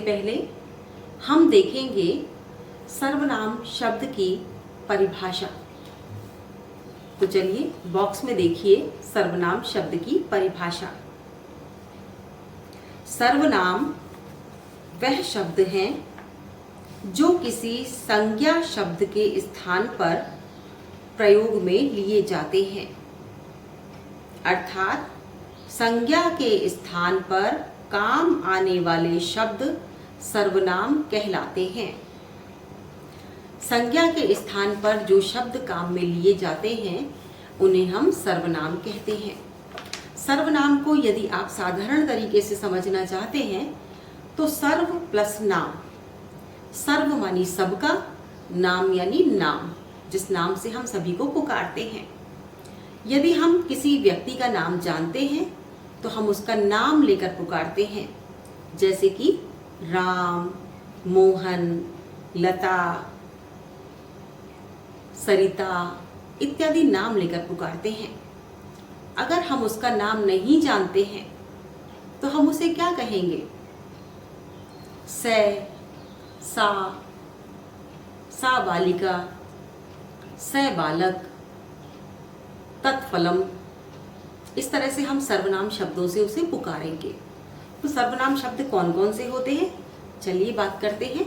पहले हम देखेंगे सर्वनाम शब्द की परिभाषा। तो चलिए बॉक्स में देखिए सर्वनाम शब्द की परिभाषा। सर्वनाम वह शब्द हैं जो किसी संज्ञा शब्द के स्थान पर प्रयोग में लिए जाते हैं, अर्थात संज्ञा के स्थान पर काम आने वाले शब्द सर्वनाम कहलाते हैं। संज्ञा के स्थान पर जो शब्द काम में लिए जाते हैं उन्हें हम सर्वनाम कहते हैं। सर्वनाम को यदि आप साधारण तरीके से समझना चाहते हैं तो सर्व प्लस नाम। सर्व मानी सबका, नाम यानी नाम, जिस नाम से हम सभी को पुकारते हैं। यदि हम किसी व्यक्ति का नाम जानते हैं तो हम उसका नाम लेकर पुकारते हैं, जैसे कि राम, मोहन, लता, सरिता इत्यादि नाम लेकर पुकारते हैं। अगर हम उसका नाम नहीं जानते हैं तो हम उसे क्या कहेंगे? सा बालिका, स बालक, तत्फलम, इस तरह से हम सर्वनाम शब्दों से उसे पुकारेंगे। तो सर्वनाम शब्द कौन कौन से होते हैं, चलिए बात करते हैं।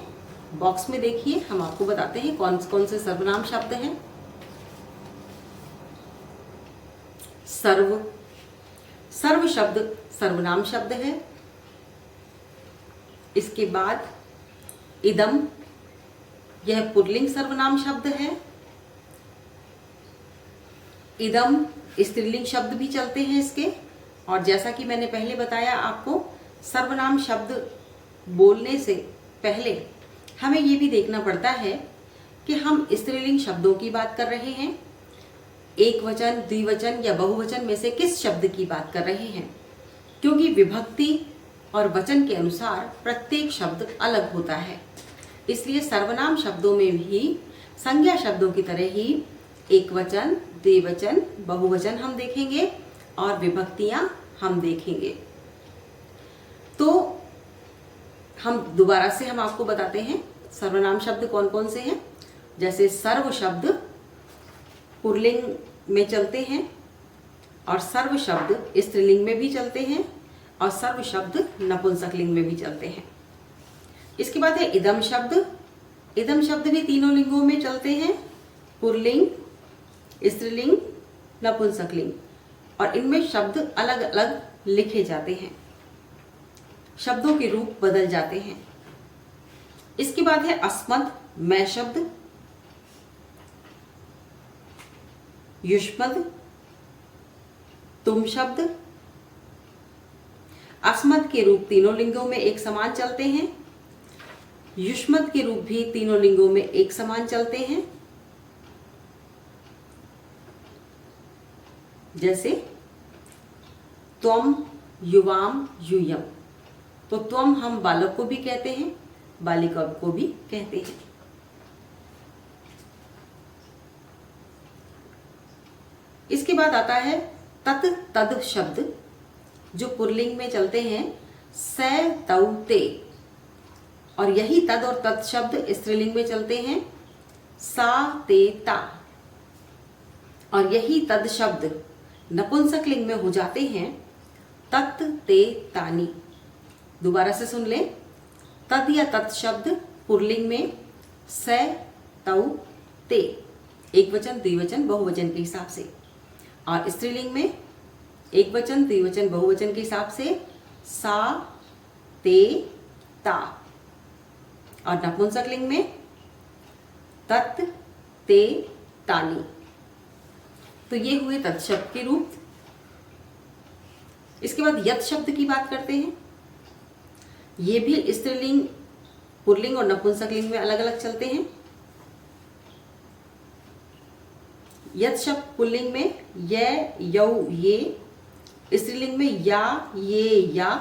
बॉक्स में देखिए, हम आपको बताते हैं कौन कौन से सर्वनाम शब्द हैं। सर्व शब्द सर्वनाम शब्द है। इसके बाद इदम, यह पुल्लिंग सर्वनाम शब्द है। इदम स्त्रीलिंग शब्द भी चलते हैं इसके। और जैसा कि मैंने पहले बताया आपको, सर्वनाम शब्द बोलने से पहले हमें ये भी देखना पड़ता है कि हम स्त्रीलिंग शब्दों की बात कर रहे हैं, एक वचन, द्विवचन या बहुवचन में से किस शब्द की बात कर रहे हैं, क्योंकि विभक्ति और वचन के अनुसार प्रत्येक शब्द अलग होता है। इसलिए सर्वनाम शब्दों में भी संज्ञा शब्दों की तरह ही एक वचन, द्विवचन, बहुवचन हम देखेंगे और विभक्तियां हम देखेंगे। तो हम दोबारा से हम आपको बताते हैं सर्वनाम शब्द कौन कौन से हैं। जैसे सर्व शब्द पुल्लिंग में चलते हैं और सर्व शब्द स्त्रीलिंग में भी चलते हैं और सर्व शब्द नपुंसकलिंग में भी चलते हैं। इसके बाद है इदम शब्द। इदम शब्द भी तीनों लिंगों में चलते हैं, पुल्लिंग, स्त्रीलिंग, नपुंसकलिंग, और इनमें शब्द अलग अलग लिखे जाते हैं, शब्दों के रूप बदल जाते हैं। इसके बाद है अस्मद, मैं शब्द, युष्मद, तुम शब्द। अस्मद के रूप तीनों लिंगों में एक समान चलते हैं, युष्मद के रूप भी तीनों लिंगों में एक समान चलते हैं। जैसे त्वम, युवाम, यूयम। तो त्वम हम बालक को भी कहते हैं, बालिका को भी कहते हैं। इसके बाद आता है तत्, तद शब्द, जो पुल्लिंग में चलते हैं, स, तौ, ते, और यही तद और तत् शब्द स्त्रीलिंग में चलते हैं, सा, ते, ता, और यही तद शब्द नपुंसकलिंग में हो जाते हैं, तत्, ते, तानी। दोबारा से सुन लें, तद या तत् शब्द पुल्लिंग में स, तौ, ते, एक वचन, द्विवचन, बहुवचन के हिसाब से, और स्त्रीलिंग में एक वचन, द्विवचन, बहुवचन के हिसाब से सा, ते, ता, और नपुंसकलिंग में तत्, ते, तानी। तो ये हुए तत् शब्द के रूप। इसके बाद यत् शब्द की बात करते हैं। ये भी स्त्रीलिंग, पुल्लिंग और नपुंसकलिंग में अलग अलग चलते हैं। यत् शब्द पुल्लिंग में य, यौ, ये, स्त्रीलिंग में या, ये, या,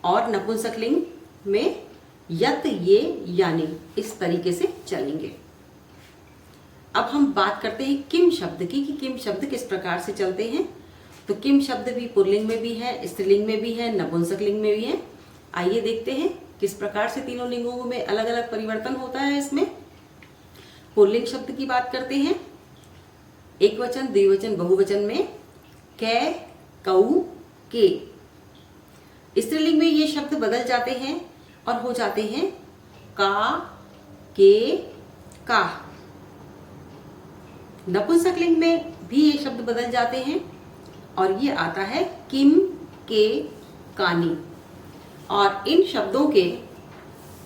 और नपुंसकलिंग में यत, ये, यानी, इस तरीके से चलेंगे। अब हम बात करते हैं किम शब्द की, कि किम शब्द किस प्रकार से चलते हैं। तो किम शब्द भी पुल्लिंग में भी है, स्त्रीलिंग में भी है, नपुंसकलिंग में भी है। आइए देखते हैं किस प्रकार से तीनों लिंगों में अलग अलग परिवर्तन होता है। इसमें पुल्लिंग शब्द की बात करते हैं। एक वचन, द्विवचन, बहुवचन में कै, कऊ, के। स्त्रीलिंग में ये शब्द बदल जाते हैं और हो जाते हैं का, के, का। नपुंसकलिंग में भी ये शब्द बदल जाते हैं और ये आता है किम, के, कानी। और इन शब्दों के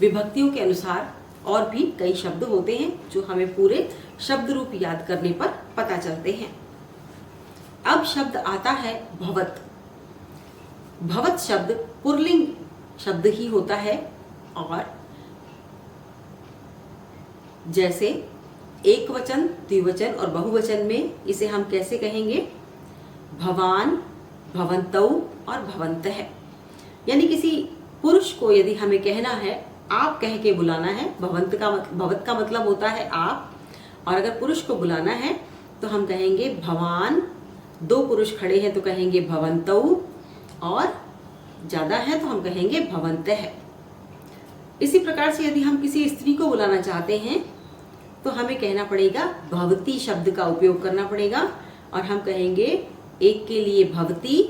विभक्तियों के अनुसार और भी कई शब्द होते हैं जो हमें पूरे शब्द रूप याद करने पर पता चलते हैं। अब शब्द आता है भवत। भवत शब्द पुल्लिंग शब्द ही होता है और जैसे एक वचन, द्विवचन और बहुवचन में इसे हम कैसे कहेंगे? भवान, भवन्तौ और भवन्तः। यानी किसी पुरुष को यदि हमें कहना है, आप कह के बुलाना है, भवत का मतलब होता है आप, और अगर पुरुष को बुलाना है तो हम कहेंगे भवान। दो पुरुष खड़े हैं तो कहेंगे भवन्तौ, और ज्यादा है तो हम कहेंगे भवन्तः। इसी प्रकार से यदि हम किसी स्त्री को बुलाना चाहते हैं तो हमें कहना पड़ेगा, भवती शब्द का उपयोग करना पड़ेगा और हम कहेंगे एक के लिए भवती,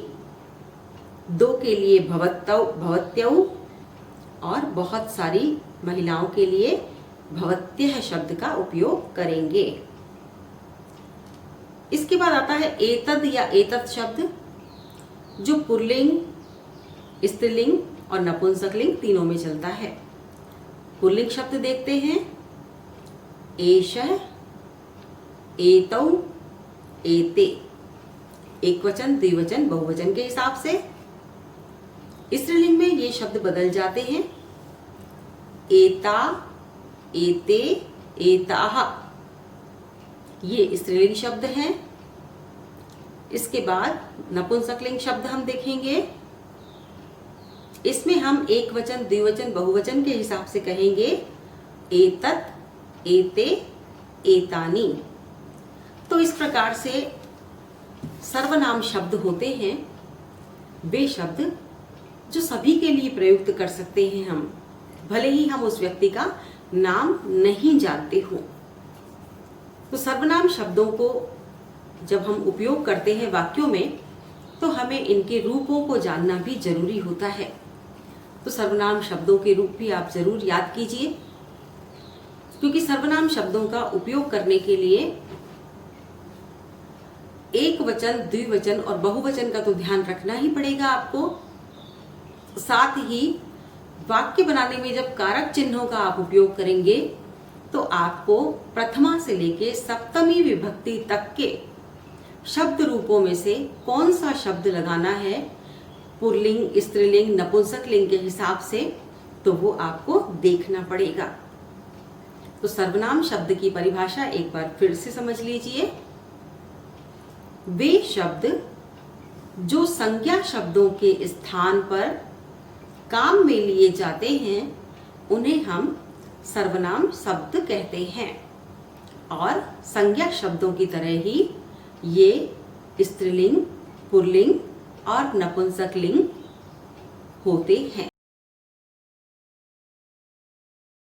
दो के लिए भवतौ, भवत्यौ, और बहुत सारी महिलाओं के लिए भवत्यः शब्द का उपयोग करेंगे। इसके बाद आता है एतद या एतत् शब्द, जो पुल्लिंग, स्त्रीलिंग और नपुंसकलिंग तीनों में चलता है। पुल्लिंग शब्द देखते हैं, एषः, एतौ, एते। एक वचन, द्विवचन, बहुवचन के हिसाब से। स्त्रीलिंग में ये शब्द बदल जाते हैं, एता, एते, एताः। ये स्त्रीलिंग शब्द हैं। इसके बाद नपुंसकलिंग शब्द हम देखेंगे। इसमें हम एक वचन, द्विवचन, बहुवचन के हिसाब से कहेंगे एतत्, एते, एतानि। तो इस प्रकार से सर्वनाम शब्द होते हैं वे शब्द जो सभी के लिए प्रयुक्त कर सकते हैं हम, भले ही हम उस व्यक्ति का नाम नहीं जानते हो। तो सर्वनाम शब्दों को जब हम उपयोग करते हैं वाक्यों में तो हमें इनके रूपों को जानना भी जरूरी होता है। तो सर्वनाम शब्दों के रूप भी आप जरूर याद कीजिए, क्योंकि सर्वनाम शब्दों का उपयोग करने के लिए एक वचन, द्विवचन और बहुवचन का तो ध्यान रखना ही पड़ेगा आपको। साथ ही वाक्य बनाने में जब कारक चिन्हों का आप उपयोग करेंगे तो आपको प्रथमा से लेके सप्तमी विभक्ति तक के शब्द रूपों में से कौन सा शब्द लगाना है पुल्लिंग, स्त्रीलिंग, नपुंसकलिंग के हिसाब से, तो वो आपको देखना पड़ेगा। तो सर्वनाम शब्द की परिभाषा एक बार फिर से समझ लीजिए। वे शब्द जो संज्ञा शब्दों के स्थान पर काम में लिए जाते हैं उन्हें हम सर्वनाम शब्द कहते हैं, और संज्ञा शब्दों की तरह ही ये स्त्रीलिंग, पुल्लिंग और नपुंसकलिंग होते हैं।